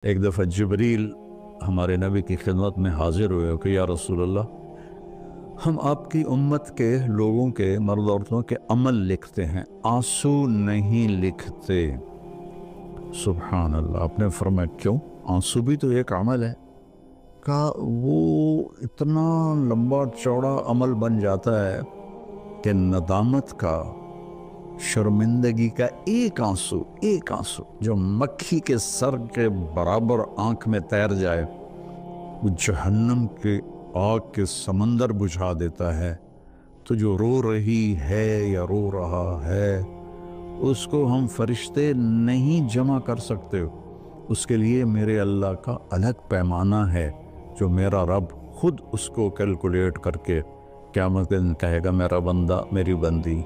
ایک دفعہ جبریل ہمارے نبی کی خدمت میں حاضر ہوئے کہ یا رسول اللہ، ہم آپ کی امت کے لوگوں کے مرد عورتوں کے عمل لکھتے ہیں، آنسو نہیں لکھتے۔ سبحان اللہ۔ آپ نے فرمایا کیوں؟ آنسو بھی تو ایک عمل ہے۔ کہا وہ اتنا لمبا چوڑا عمل بن جاتا ہے کہ ندامت کا، شرمندگی کا ایک آنسو جو مکھی کے سر کے برابر آنکھ میں تیر جائے، وہ جہنم کے آگ کے سمندر بجھا دیتا ہے۔ تو جو رو رہی ہے یا رو رہا ہے، اس کو ہم فرشتے نہیں جمع کر سکتے۔ اس کے لیے میرے اللہ کا الگ پیمانہ ہے جو میرا رب خود اس کو کیلکولیٹ کر کے قیامت دن کہے گا، میرا بندہ، میری بندی،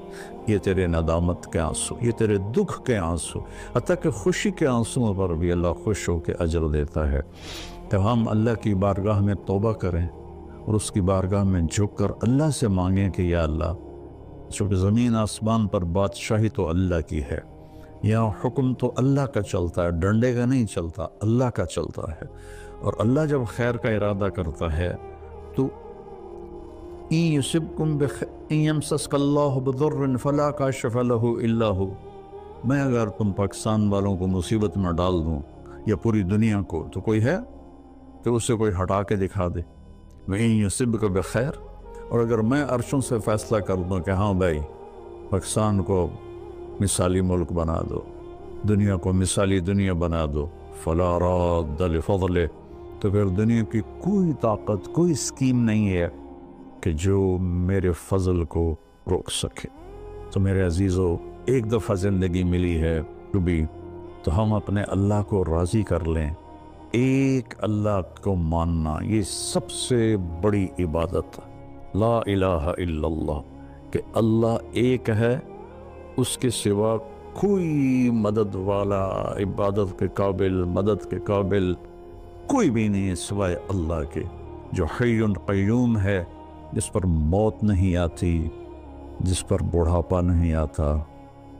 یہ تیرے ندامت کے آنسو، یہ تیرے دکھ کے آنسو، حتیٰ کہ خوشی کے آنسوں پر بھی اللہ خوش ہو کے اجر دیتا ہے۔ تو ہم اللہ کی بارگاہ میں توبہ کریں اور اس کی بارگاہ میں جھک کر اللہ سے مانگیں کہ یا اللہ، چونکہ زمین آسمان پر بادشاہی تو اللہ کی ہے، یہاں حکم تو اللہ کا چلتا ہے، ڈنڈے کا نہیں چلتا، اللہ کا چلتا ہے۔ اور اللہ جب خیر کا ارادہ کرتا ہے تو إِن يَمْسَسْكَ اللَّهُ بِضُرٍّ فَلَا كَاشِفَ لَهُ إِلَّا هُوَ۔ میں اگر تم پاکستان والوں کو مصیبت میں ڈال دوں یا پوری دنیا کو، تو کوئی ہے کہ اسے کوئی ہٹا کے دکھا دے؟ وَإِن يُصِبْكَ بِخَيْرٍ، اور اگر میں عرشوں سے فیصلہ کر دوں کہ ہاں بھائی، پاکستان کو مثالی ملک بنا دو، دنیا کو مثالی دنیا بنا دو، فَلَا رَادَّ لِفَضْلِهِ، تو پھر دنیا کی کوئی طاقت، کوئی اسکیم نہیں ہے کہ جو میرے فضل کو روک سکے۔ تو میرے عزیزو، ایک دفعہ زندگی ملی ہے کبھی، تو ہم اپنے اللہ کو راضی کر لیں۔ ایک اللہ کو ماننا، یہ سب سے بڑی عبادت، لا الہ الا اللہ، کہ اللہ ایک ہے، اس کے سوا کوئی مدد والا، عبادت کے قابل، مدد کے قابل کوئی بھی نہیں ہے سوائے اللہ کے، جو حی قیوم ہے، جس پر موت نہیں آتی، جس پر بڑھاپا نہیں آتا،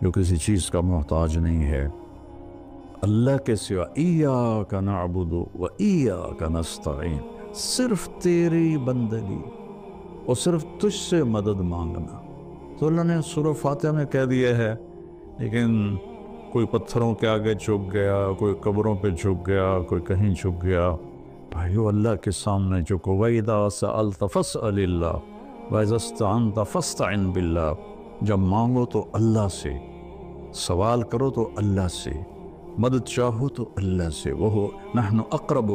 جو کسی چیز کا محتاج نہیں ہے۔ اللہ کے سوا ایاک نعبد و ایاک نستعین، صرف تیری بندگی اور صرف تجھ سے مدد مانگنا۔ تو اللہ نے سورہ فاتحہ میں کہہ دیا ہے، لیکن کوئی پتھروں کے آگے جھک گیا، کوئی قبروں پہ جھک گیا، کوئی کہیں جھک گیا۔ بھائیو، اللہ کے سامنے جھکو۔ وَإِذَا سَأَلْتَ فَاسْأَلِ اللَّهَ وَإِذَا اسْتَعَنْتَ فَاسْتَعِنْ بِاللَّهِ، جب مانگو تو اللہ سے، سوال کرو تو اللہ سے، مدد چاہو تو اللہ سے۔ وَهُوَ نَحْنُ أَقْرَبُ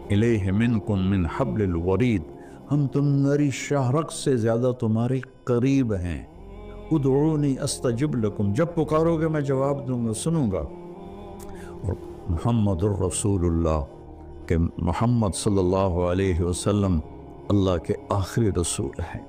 إِلَيْهِ مِنْكُمْ مِنْ حَبْلِ الْوَرِيدِ، ہم تمہاری شاہرگ سے زیادہ تمہارے قریب ہیں۔ ادعونی استجب لکم، جب پکارو گے میں جواب دوں گا، سنوں گا۔ اور محمد الرسول اللہ، کہ محمد صلی اللہ علیہ وسلم اللہ کے آخری رسول ہیں۔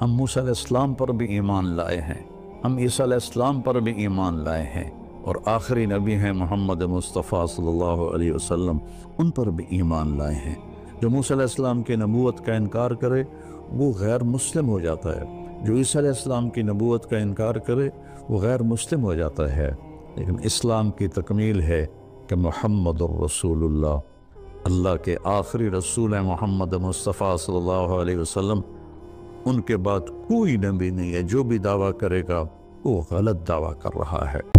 ہم موسیٰ علیہ السلام پر بھی ایمان لائے ہیں، ہم عیسیٰ علیہ السلام پر بھی ایمان لائے ہیں، اور آخری نبی ہیں محمد مصطفیٰ صلی اللہ علیہ وسلم، ان پر بھی ایمان لائے ہیں۔ جو موسیٰ علیہ السلام کی نبوت کا انکار کرے وہ غیر مسلم ہو جاتا ہے، جو عیسیٰ علیہ السلام کی نبوت کا انکار کرے وہ غیر مسلم ہو جاتا ہے۔ لیکن اسلام کی تکمیل ہے کہ محمد الرسول اللہ، اللہ کے آخری رسول ہیں محمد مصطفیٰ صلی اللہ علیہ وسلم، ان کے بعد کوئی نبی نہیں ہے۔ جو بھی دعویٰ کرے گا وہ غلط دعویٰ کر رہا ہے۔